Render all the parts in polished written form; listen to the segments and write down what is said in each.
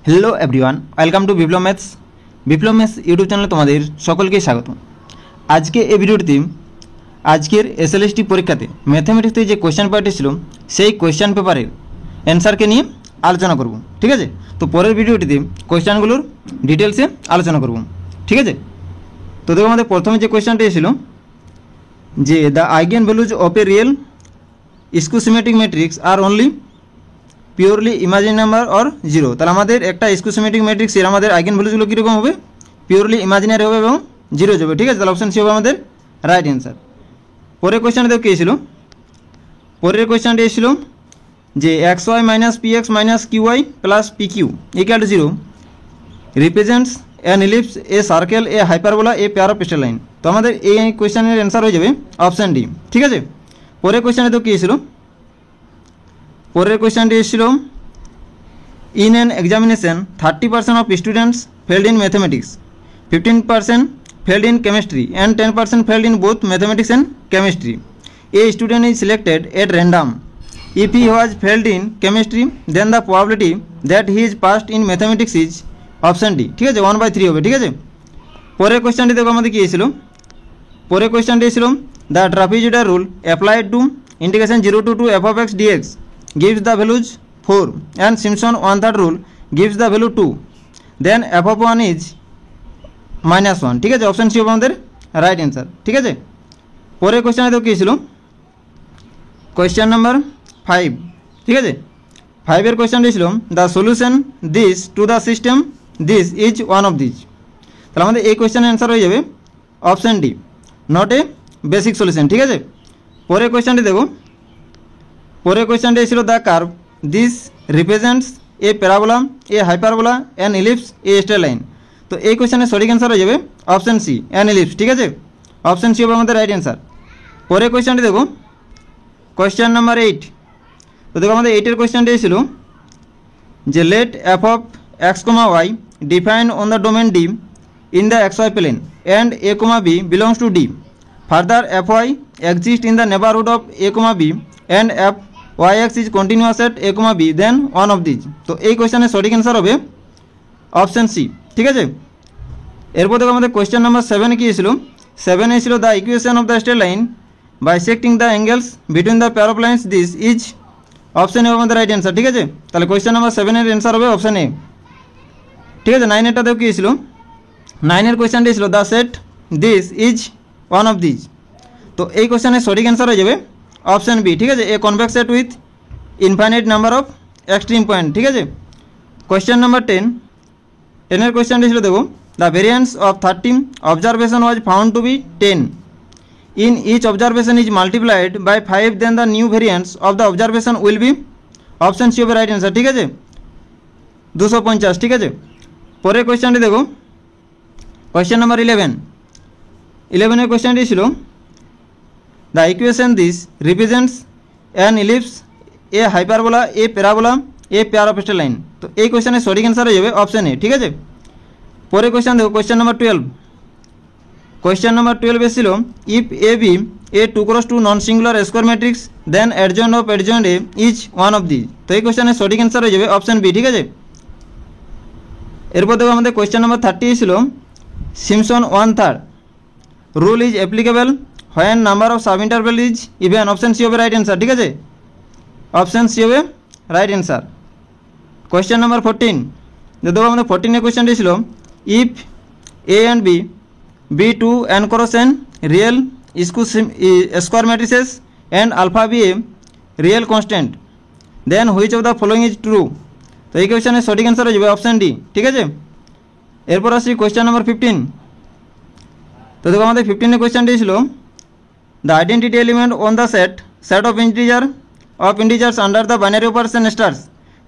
Hello everyone welcome to Biplab maths YouTube channel तुम्हारे सकल के स्वागत। आज के भिडियोटी आजकेर एसएलएसटी परीक्षाते मैथमेटिक्स जो क्वेश्चन पेपारटी छिलो सेई क्वेश्चन पेपारेर एन्सार के निये आलोचना करब। ठीक है, तो परेर भिडियोटीते क्वेश्चनगुलोर डिटेल्से आलोचना करब। ठीक है, तो देखो आमादेर प्रथमे जो क्वेश्चनटी छिलो जे the eigenvalues of a real skew symmetric matrix are only purely imagine number or zero. তাহলে আমাদের একটা স্কিউসিমেট্রিক ম্যাট্রিক্সের আমাদের আইগেন ভ্যালুজগুলো কীরকম হবে, পিওরলি ইমাজিনারি হবে এবং জিরো যাবে। ঠিক আছে, তাহলে অপশন সি হবে আমাদের রাইট অ্যান্সার। পরের কোয়েশ্চনটা দেখো কী ছিল, পরের কোয়েশ্চনটি ছিল যে x y minus p x minus q y plus p q equal to zero represents an ellipse a circle a hyperbola a pair of straight line. तो हमारे ये क्वेश्चन आंसर हो जाए ऑप्शन डी। ठीक है, परेर क्वेश्चन तो कि परेर question in an examination 30% of students failed in mathematics, 15% failed in chemistry and 10% failed in both mathematics and chemistry. A student is selected at random. If he was failed in chemistry then the probability that he is passed in mathematics is option D. ठीक है, 1/3 হবে। ঠিক আছে, পরের কোয়েশ্চনটি দেখো আমাদের কি ছিল, পরের কোয়েশ্চনটি ছিল the trapezoidal rule applied to integration 0 to 2 f of x dx gives the values 4 and Simpson 1/3 rule gives the value 2 then f of 1 is -1। ঠিক আছে, অপশন সি হবে আমাদের রাইট অ্যান্সার। ঠিক আছে, পরের কোয়েশ্চনটি দেখো কি ছিল, কোয়েশ্চন নাম্বার 5। ঠিক আছে, 5 এর কোয়েশ্চনটি ছিল the solution this to the system this is one of this. তাহলে আমাদের এই কোয়েশ্চেনের অ্যান্সার হয়ে যাবে option D, not a basic solution. ঠিক আছে, পরের কোয়েশ্চনটি দেখো, পরের কোয়েশ্চনটি ছিল the curve this represents A parabola A hyperbola an ellipse A straight line. তো এই কোয়েশ্চেনের সঠিক অ্যান্সার হয়ে যাবে অপশন সি অ্যান ইলিপস। ঠিক আছে, অপশন সি হবে আমাদের রাইট অ্যান্সার। পরের কোয়েশ্চনটি দেখো, কোয়েশ্চন নাম্বার 8। তো দেখো আমাদের 8 এর কোয়েশ্চনটি ছিল যে let f of x comma y define on the domain D in the x y plane and a comma b belongs to D. Further f y exist in the neighbourhood of a comma b and f y x is continuous at a comma b then one of these. তো এই কোয়েশ্চনের সঠিক answer হবে option C. ঠিক আছে, এরপর দেখো আমাদের question number 7 কী ছিল, 7 ছিল the equation of the straight line bisecting the angles between the pair of lines this is option A আমাদের রাইট অ্যান্সার। ঠিক আছে, তাহলে কোয়েশ্চন নাম্বার 7 এর অ্যান্সার হবে অপশন এ। ঠিক আছে, 9 এরটা দেখো কী ছিল, 9 এর কোয়েশ্চনটি ছিল the said this is one of this. তো এই কোয়েশ্চনের সঠিক অ্যান্সার হয়ে যাবে অপশন বি। ঠিক আছে, a convex set with infinite number of extreme point. ঠিক আছে, কোয়েশ্চন নাম্বার 10 এর কোয়েশ্চনটি ছিল দেখো the variance of 30 observation was found to be 10। In each observation is multiplied by 5 then the new variance of the observation will be option C হবে right answer. ঠিক আছে, 250। ঠিক আছে, পরের কোয়েশ্চনটি দেখো, কোয়েশ্চন নাম্বার 11 এর কোয়েশ্চনটি ছিল the equation this represents an ellipse A hyperbola A parabola a pair of straight line. তো এই কোয়েশ্চনের সঠিক অ্যান্সার হয়ে যাবে অপশন এ। ঠিক আছে, পরের কোয়েশ্চন দেখো, কোয়েশ্চন নাম্বার 12। কোয়েশ্চন নাম্বার 12 ছিল if A be a 2x2 non singular square matrix then adjoint of adjoint A is one of this. তো এই কোয়েশ্চনের সঠিক অ্যান্সার হয়ে যাবে অপশন বি। ঠিক আছে, এরপর দেখো আমাদের কোয়েশ্চন নাম্বার 30 ছিল Simpson 1/3 rule is applicable when number of sub interval is even. Option C হবে রাইট অ্যান্সার। ঠিক আছে, অপশন সি হবে রাইট অ্যান্সার। কোয়েশ্চন নাম্বার 14 দেখো আমাদের 14 এর কোয়েশ্চনটি ছিল if A and B be two n cross n real square matrices and alpha be a real constant then which of the following is true। তো এই কোয়েশ্চনের সঠিক answer হয়ে যাবে অপশন ডি। ঠিক আছে, এরপর আসি কোয়েশ্চন নাম্বার 15। তো দেখো আমাদের 15 এর কোয়েশ্চনটি ছিল the identity element on the set of integers under the binary operation stars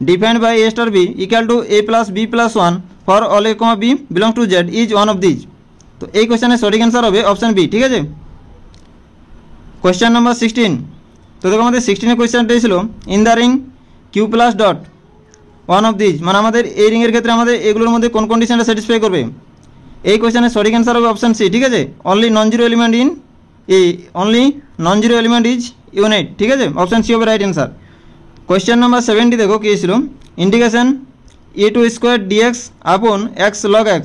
defined by a star b equal to a plus b plus 1 for all a comma b belongs to z is one of this. তো এই কোয়েশ্চনের সঠিক answer হবে option B. ঠিক আছে, question number 16। তো দেখো আমাদের 16 এর কোয়েশ্চনটাই ছিল in the ring Q plus dot one of this, মানে আমাদের এই রিংয়ের ক্ষেত্রে আমাদের এগুলোর মধ্যে কোন কন্ডিশনটা স্যাটিসফাই করবে। এই কোয়েশ্চনের সঠিক অ্যান্সার হবে অপশন সি। ঠিক আছে, only non zero element in A only non zero element is unit. ঠিক আছে, অপশন সি হবে রাইট অ্যান্সার। কোয়েশ্চন নাম্বার 70 দেখো কী ছিল integration e2 square dx upon x log x,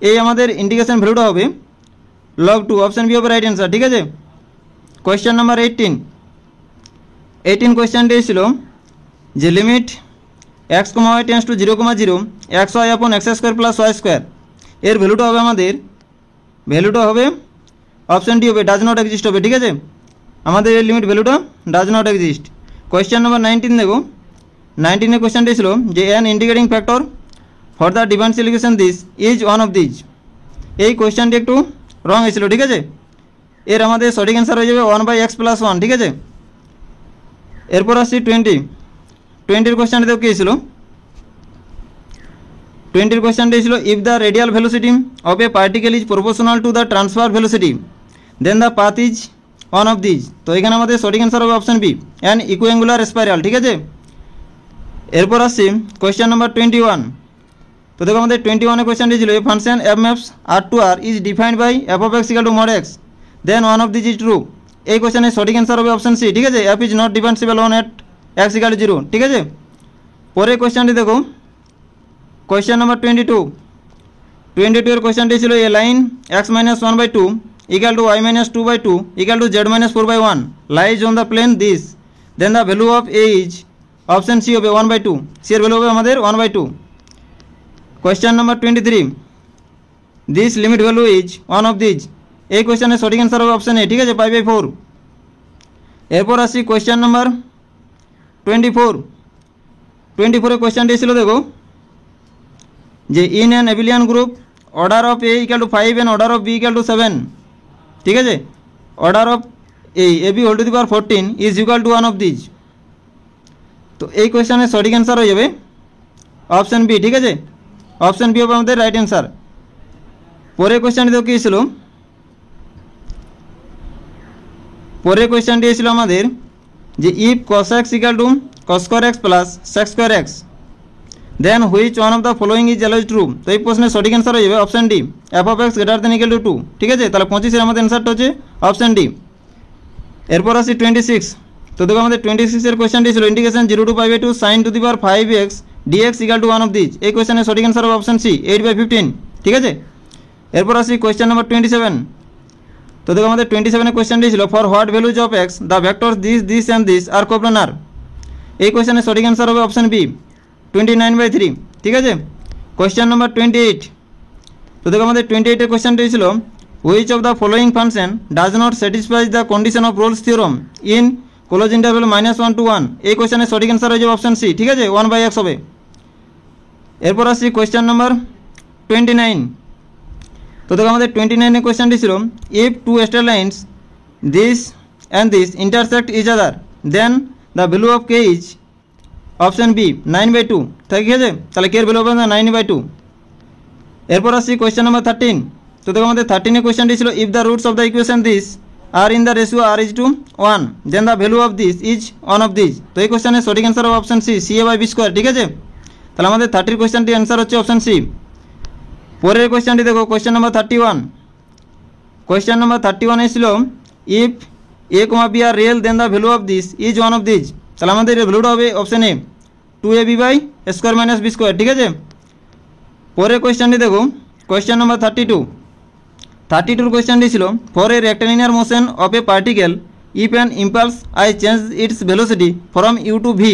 এই আমাদের ইন্টিগ্রেশন ভ্যালুটা হবে log 2, অপশন বি হবে রাইট অ্যান্সার। ঠিক আছে, কোয়েশ্চেন নাম্বার 18 কোয়েশ্চেনটি ছিল যে limit x, y tends to 0, 0 xy upon x square plus y square, এর ভ্যালুটা হবে আমাদের অপশন ডি হবে ডাজ নট এক্সিস্ট হবে। ঠিক আছে, আমাদের এই লিমিট ভ্যালুটা does not exist. Question number 19 দেখো, 19 কোয়েশ্চেনটি ছিল যে an integrating factor for the differential equation this is one of these, এই কোয়েশ্চেনটি একটু রং হয়েছিল। ঠিক আছে, এর আমাদের সঠিক অ্যান্সার হয়ে যাবে 1/x + 1। ঠিক আছে, এরপর আসছি 20 কোয়েশ্চেনটি দেখো কী ছিল, 20 কোয়েশ্চেনটি ছিল if the radial velocity of a particle is proportional to the transfer velocity then the path is one of these. তো এখানে আমাদের সঠিক অ্যান্সার হবে option B an equiangular spiral. ঠিক আছে, এরপর আসছি কোয়েশ্চেন নাম্বার 21। তো দেখো আমাদের 21 কোয়েশ্চেনটি ছিল a function f maps R to R is defined by F of x equal to mod x then one of these is true, এই কোয়েশ্চেনের সঠিক অ্যান্সার হবে অপশন সি। ঠিক আছে, f is not differentiable on at x equal to 0। ঠিক আছে, পরের কোয়েশ্চেনটি দেখো, কোয়েশ্চেন নাম্বার 22 এর কোয়েশ্চেনটি ছিল a line x - 1/2 equal to y - 2/2 equal to z - 4/1 lies on the plane this then the value of A is, option C হবে 1/2, C এর value হবে আমাদের 1/2। Question number 23 this limit value is one of these, এই কোয়েশ্চেনের সঠিক answer হবে option A. ঠিক আছে, 5/4। এরপর আসি কোয়েশ্চেন নাম্বার 24 এর কোয়েশ্চেনটি ছিল দেখো যে in an abelian group order of a equal to 5 and order of b equal to 7। ঠিক আছে, order of a b whole to the power 14 is equal to one of these, তো এই কোয়েশ্চেনের সঠিক অ্যান্সার হয়ে যাবে অপশন বি। ঠিক আছে, অপশন বি হবে আমাদের রাইট অ্যান্সার। পরের কোয়েশ্চেনটি তো কী ছিল, পরের কোয়েশ্চেনটি ছিল আমাদের যে if cos x equal to cos square x plus sec square x then which one of the following is allowed true, তো এই প্রশ্নের সঠিক অ্যান্সার হয়ে যাবে option D F of X greater than equal to 2। ঠিক আছে, তাহলে 25 আমাদের অ্যান্সারটা হচ্ছে অপশন ডি। এরপর আসি 26। তো দেখো আমাদের 26 এর কোয়েশ্চেনটি ছিল integration 0 to π/2 sin two the power 5x dx equal to one of these, এই কোয়েশ্চেনের সঠিক অ্যান্সার হবে অপশন সি 8/15। ঠিক আছে, এরপর আসি কোয়েশ্চেন নাম্বার 27। তো দেখো আমাদের 27 কোয়েশ্চেনটি ছিল for what values of x the vectors this and this are coplanar, এই কোয়েশ্চেনের সঠিক অ্যান্সার হবে অপশন বি 29/3। ঠিক আছে, কোয়েশ্চেন নাম্বার 28। তো দেখো আমাদের 28 এর কোয়েশ্চেনটি ছিল which of the following function does not satisfy the condition of Rolle's theorem in close interval -1 to 1, এই কোয়েশ্চেনের সঠিক অ্যান্সার হয়ে যাবে অপশন সি। ঠিক আছে, 1/x হবে। এরপর আসছি কোয়েশ্চেন নাম্বার 29। তো দেখো আমাদের 29 এর কোয়েশ্চেনটি ছিল if two straight lines this and this intersect each other then the value of K is, option B 9/2। ঠিক আছে, তাহলে কে এর ভ্যালু হবে 9/2। এরপর আসছি কোয়েশ্চেন নাম্বার 13। তো দেখো আমাদের 13 কোয়েশ্চেনটি ছিল if the roots of the equation this are in the ratio r is to 1 then the value of this is one of this, তো এই কোয়েশ্চেনের সঠিক অ্যান্সার হবে অপশন সি a/b²। ঠিক আছে, তাহলে আমাদের 30 কোয়েশ্চেনটির অ্যান্সার হচ্ছে অপশন সি। পরের কোয়েশ্চেনটি দেখো কোয়েশ্চেন নাম্বার 31। কোয়েশ্চেন নাম্বার 31 ছিল if a, b are real then the value of this is one of this, তাহলে আমাদের এর ভ্যালুটা হবে অপশন এ 2ab/² - b²। ঠিক আছে, পরের কোয়েশ্চেনটি দেখো কোয়েশ্চেন নাম্বার 32 কোয়েশ্চেনটি ছিল for a rectilinear motion of a particle if an impulse I change its velocity from u to v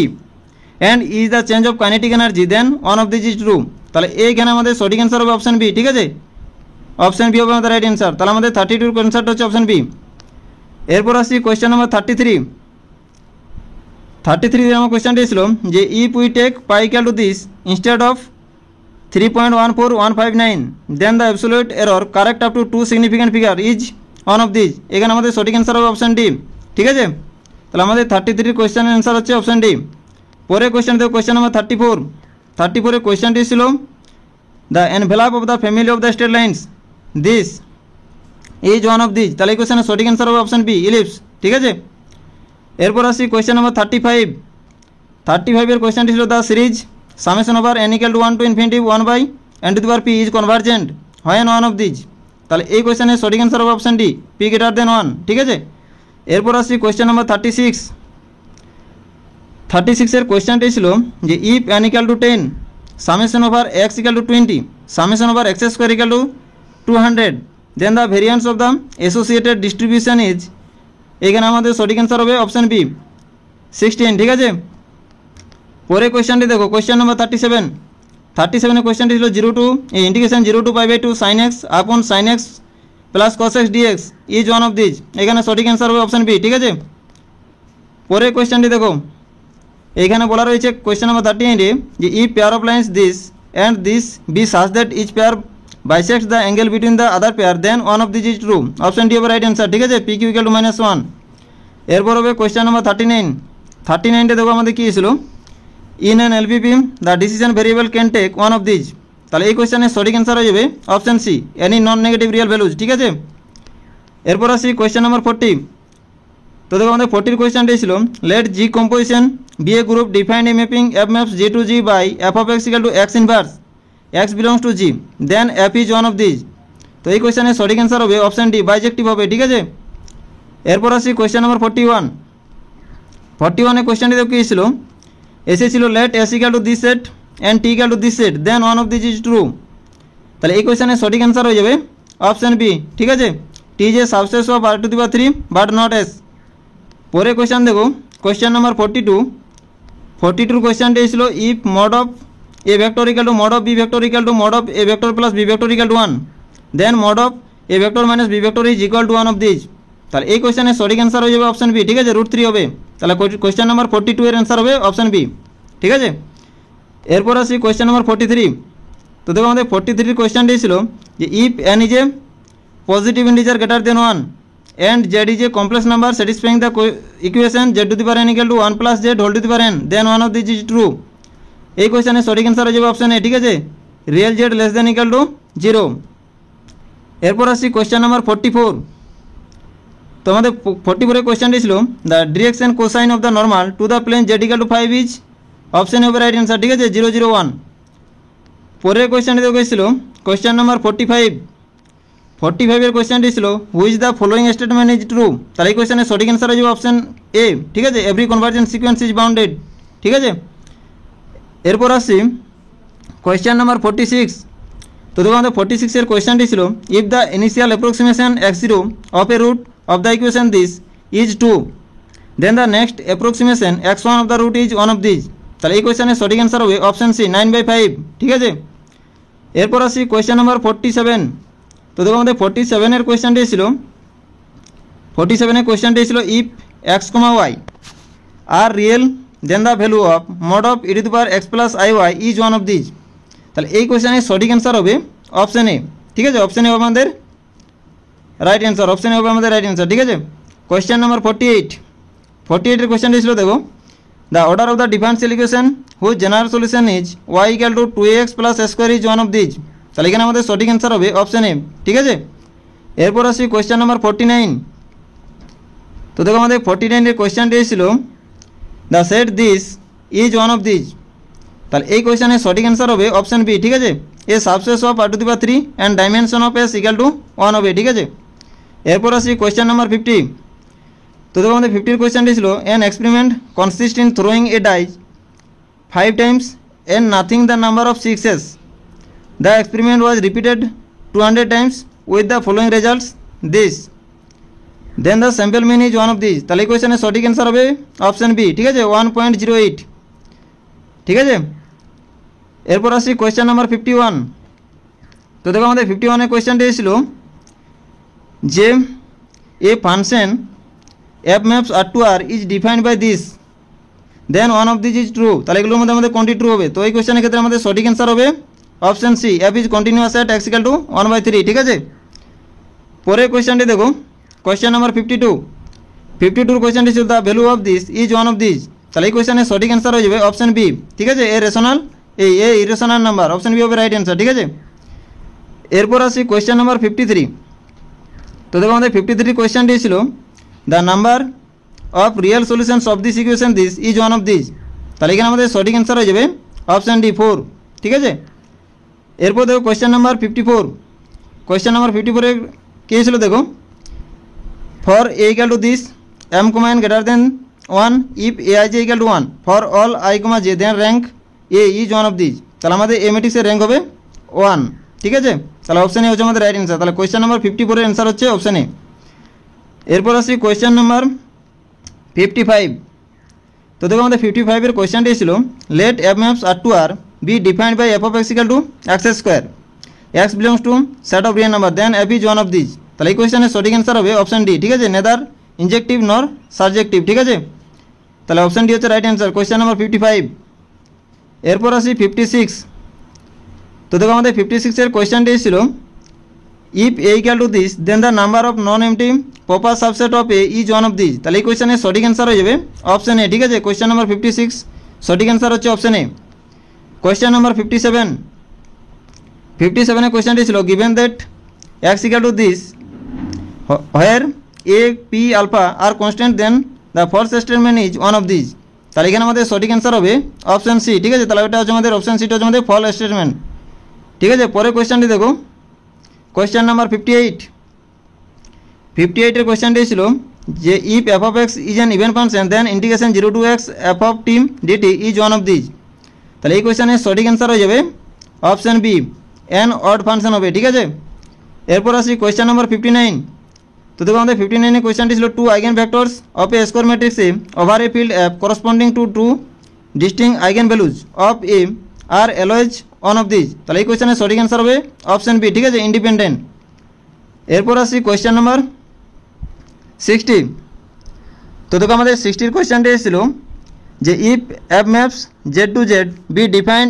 and is the change of kinetic energy then one of this is true, তাহলে এইখানে আমাদের সঠিক answer হবে option B. ঠিক আছে, option B হবে আমাদের right answer, তাহলে আমাদের 32 অ্যান্সারটা হচ্ছে অপশন বি। এরপর আসছি কোয়েশ্চেন নাম্বার 33 আমার কোয়েশ্চেনটি ছিল যে if we take pi equal to this instead of 3.14159 then the absolute error correct up to 2 significant figure is one of these, এখানে আমাদের সঠিক অ্যান্সার হবে অপশন ডি। ঠিক আছে, তাহলে আমাদের 33 কোয়েশ্চেনের অ্যান্সার হচ্ছে অপশন ডি। পরে কোয়েশ্চেন দেখো কোয়েশ্চেন নাম্বার 34 কোয়েশ্চেনটি ছিল the envelope of the family of the straight lines this is one of this, তাহলে এই কোয়েশ্চেনের সঠিক অ্যান্সার হবে অপশন বি ইলিপস। ঠিক আছে, এরপর আসি কোয়েশ্চেন নাম্বার 35 এর কোয়েশ্চেনটি ছিল the series summation over n equal to 1 to infinity 1/n to the power p is convergent when one of these, তাহলে এই কোয়েশ্চেনের সঠিক অ্যান্সার হবে option D p greater than 1। ঠিক আছে, এরপর আসি কোয়েশ্চেন নাম্বার 36 এর কোয়েশ্চেনটি ছিল যে if n equal to 10 summation over x equal to 20, summation over x square equal to 200, then the variance of the associated distribution is, এখানে আমাদের সঠিক অ্যান্সার হবে অপশন বি 16। ঠিক আছে, পরে কোয়েশ্চেনটি দেখো, কোয়েশ্চেন নাম্বার 37 কোয়েশ্চেনটি ছিল 0 to integration 0 to pi by 2 sin x upon sin x plus cos x dx is one of these, এখানে সঠিক অ্যান্সার হবে অপশন বি। ঠিক আছে, পরে কোয়েশ্চেনটি দেখো, এইখানে বলা রয়েছে কোয়েশ্চেন নাম্বার 38 যে if pair of lines this and this be such that each pair bisects the angle between the other pair then one of this is true, option D হবে right answer. ঠিক আছে, P q equal to -1। এরপর হবে question number 39 দেখো আমাদের কী ছিল, in an LPP the decision variable can take one of this, তাহলে এই কোয়েশ্চেনের সঠিক অ্যান্সার হয়ে যাবে option C any non negative real values. ঠিক আছে, এরপর আসি কোয়েশ্চেন নাম্বার 40। তো দেখো আমাদের 40 কোয়েশ্চেনটি ছিল let G composition be a group defined a mapping F maps G to G by F of x equal to X inverse X belongs to G then F is one of this, তো এই কোয়েশ্চেনের সঠিক answer হবে option D বাইজেক্টিভ হবে। ঠিক আছে, এরপর আসি কোয়েশ্চেন নাম্বার 41 কোয়েশ্চেনটি দেখো কী ছিল, এসেছিল let S equal to this set and T equal to this set then one of this is true, তাহলে এই কোয়েশ্চেনের সঠিক অ্যান্সার হয়ে যাবে অপশন বি। ঠিক আছে, T is a subset of r to the power 3 but not S. পরে question দেখো, কোয়েশ্চেন নাম্বার 42 কোয়েশ্চেনটি ছিল if mod of a vector equal to mod of b vector equal to mod of a vector plus b vector equal to 1 then mod of a vector minus b vector is equal to one of this, তাহলে এই কোয়েশ্চেনের সঠিক answer হয়ে যাবে option B. ঠিক আছে, √3 হবে, তাহলে কোয়েশ্চেন নাম্বার 42 এর অ্যান্সার হবে অপশন বি। ঠিক আছে, এরপর আসি কোয়েশ্চেন নাম্বার 43। তো দেখো আমাদের 43 কোয়েশ্চেনটি ছিল যে if N is a positive integer greater than 1 and z is a complex number satisfying the equation z to the power n equal to 1 plus z whole to the power n then one of these is true, এই কোয়েশ্চেনের সঠিক answer হয়ে যাবে option A. ঠিক আছে, real Z less than equal to 0। এরপর আসি question number 44। তো আমাদের 44 কোয়েশ্চেনটি ছিল the direction cosine of the normal to the plane Z equal to 5 is, option A হবে রাইট অ্যান্সার। ঠিক আছে, 001। পরের কোয়েশ্চেনটি দেখো ছিল কোয়েশ্চেন নাম্বার 45 এর কোয়েশ্চেনটি ছিল which the following statement is true, তাহলে এই কোয়েশ্চেনের সঠিক অ্যান্সার হয়ে যাবে অপশন এ। ঠিক আছে, every convergent sequence is bounded. ঠিক আছে, এরপর আসি কোয়েশ্চেন নাম্বার 46। তো দেখো আমাদের 46 এর কোয়েশ্চেনটি ছিল if the initial approximation x0 of a root of the equation this is 2 then the next approximation x1 of the root is one of this, তাহলে এই কোয়েশ্চেনের সঠিক অ্যান্সার হবে অপশন সি 9/5। ঠিক আছে, এরপর আসি কোয়েশ্চেন নাম্বার 47। তো দেখো আমাদের 47 এর কোয়েশ্চেনটি ছিল if X comma Y are real then the value of mod of E to the power X plus I Y is one of this, তাহলে এই কোয়েশ্চেনের সঠিক অ্যান্সার হবে অপশন এ। ঠিক আছে, অপশন এ হবে আমাদের রাইট অ্যান্সার, ঠিক আছে, কোয়েশ্চেন নাম্বার 48 এর কোয়েশ্চেনটি ছিল দেখো the order of the differential equation which general solution is Y equal to 2x plus square is one of this, তাহলে এখানে আমাদের সঠিক অ্যান্সার হবে অপশন এ। ঠিক আছে, এরপর আসি কোয়েশ্চেন নাম্বার 49। তো দেখো আমাদের 49 এর কোয়েশ্চেনটি ছিল the said this is one of this, তাহলে এই কোয়েশ্চেনের সঠিক অ্যান্সার হবে অপশন বি। ঠিক আছে, a subset of r to the power 3 and dimension of s equal to 1 হবে। ঠিক আছে, এরপর আসি কোয়েশ্চেন নাম্বার 50। তো দেখো আমাদের 50 কোয়েশ্চেনটি ছিল an experiment consist in throwing a dice 5 times and nothing the number of success. The experiment was repeated 200 times with the following results this, then the sample mean is one of these, তাহলে এই কোয়েশ্চেনের সঠিক answer হবে option B. ঠিক আছে, 1.08। ঠিক আছে, এরপর আসি কোয়েশ্চেন নাম্বার 51। তো দেখো আমাদের 51 এর কোয়েশ্চেনটি ছিল যে a function f maps R to R is defined by this then one of this is true, তাহলে এগুলোর মধ্যে আমাদের কোনটি ট্রু হবে, তো এই কোয়েশ্চেনের ক্ষেত্রে আমাদের সঠিক অ্যান্সার হবে option C F is continuous at X equal to 1/3। ঠিক আছে, পরের কোয়েশ্চেনটি দেখো কোয়েশ্চেন নাম্বার 52 কোয়েশ্চেনটি ছিল the value of this is one of this, তাহলে এই কোয়েশ্চেনের সঠিক অ্যান্সার হয়ে যাবে অপশন বি। ঠিক আছে, a irrational number, option B হবে রাইট অ্যান্সার। ঠিক আছে, এরপর আসি কোয়েশ্চেন নাম্বার 53। তো দেখো আমাদের 53 কোয়েশ্চেনটি ছিল the number of real solutions of this equation this is one of this, তাহলে এখানে আমাদের সঠিক অ্যান্সার হয়ে যাবে অপশন ডি 4। ঠিক আছে, এরপর দেখো কোয়েশ্চেন নাম্বার 54 এর কী ছিল দেখো for A equal to this M comma N greater than 1 if A I J equal to 1 for all I comma J then rank A is one of this, তাহলে আমাদের এ ম্যাট্রিক্সের র্যাঙ্ক হবে 1, ঠিক আছে। তাহলে অপশান এ হচ্ছে আমাদের right answer. তাহলে কোয়েশ্চেন নাম্বার 54 এর অ্যান্সার হচ্ছে অপশান এ। এরপর আসি কোয়েশ্চেন নাম্বার 55। তো দেখো আমাদের 55 এর কোয়েশ্চেনটি ছিল let F maps R to R be defined by F of x equal to X square, X belongs to set of real number, then F is one of this. তাহলে এই কোয়েশ্চেনের সঠিক অ্যান্সার হবে অপশান ডি, ঠিক আছে, neither ইনজেক্টিভ নর subjective, ঠিক আছে। তাহলে অপশান ডি হচ্ছে রাইট অ্যান্সার কোয়েশ্চেন নাম্বার 55। এরপর আসি 56। তো দেখো আমাদের 56 এর কোয়েশ্চেনটি ছিল if A equal to this then the number of non empty proper subset of A is one of this. তাহলে এই কোয়েশ্চেনের সঠিক অ্যান্সার হয়ে যাবে অপশান এ, ঠিক আছে। কোয়েশ্চেন নাম্বার 56 সঠিক অ্যান্সার হচ্ছে অপশান এ। Question number 57। 57 এর কোয়েশ্চেনটি ছিল given that X equal to this where A P alpha are constant then the false statement is one of this. তাহলে এখানে আমাদের সঠিক অ্যান্সার হবে অপশান সি, ঠিক আছে। তাহলে এটা হচ্ছে আমাদের অপশান সিটা হচ্ছে আমাদের ফল স্টেটমেন্ট, ঠিক আছে। পরের কোয়েশ্চেনটি দেখো কোয়েশ্চেন নাম্বার 58। 58 এর কোয়েশ্চেনটি ছিল যে if F of X is an even function then integration 0 to X F of T DT is one of this. তাহলে এই কোয়েশ্চেনের সঠিক অ্যান্সার হয়ে যাবে option B, an odd function হবে, ঠিক আছে। এরপর আসি কোয়েশ্চেন নাম্বার 59। তো দেখো আমাদের 59 এর কোয়েশ্চেনটি ছিল two eigenvectors of a square matrix A over a field F corresponding to two distinct eigenvalues of A are always one of this. তাহলে এই কোয়েশ্চেনের সঠিক অ্যান্সার হবে অপশান বি, ঠিক আছে, ইন্ডিপেন্ডেন্ট। এরপর আসি কোয়েশ্চেন নাম্বার 60। তো দেখো আমাদের 60 কোয়েশ্চেনটি ছিল যে if F maps Z to Z be defined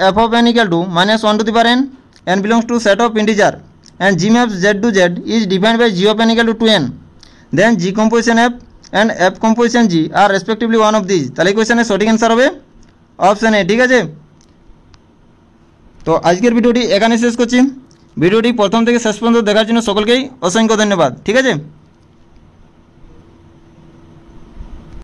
F of N equal to -1 to the power N, N belongs to set of integer, and g maps z to z is defined by g of n equal to 2n, then g composition f and f composition g are respectively one of these. তাহলে এই কোয়েশ্চেনের সঠিক answer হবে option A, ঠিক আছে। তো আজকের ভিডিওটি এখানে শেষ করছি। ভিডিওটি প্রথম থেকে শেষ পর্যন্ত দেখার জন্য সকলকেই অসংখ্য ধন্যবাদ, ঠিক আছে।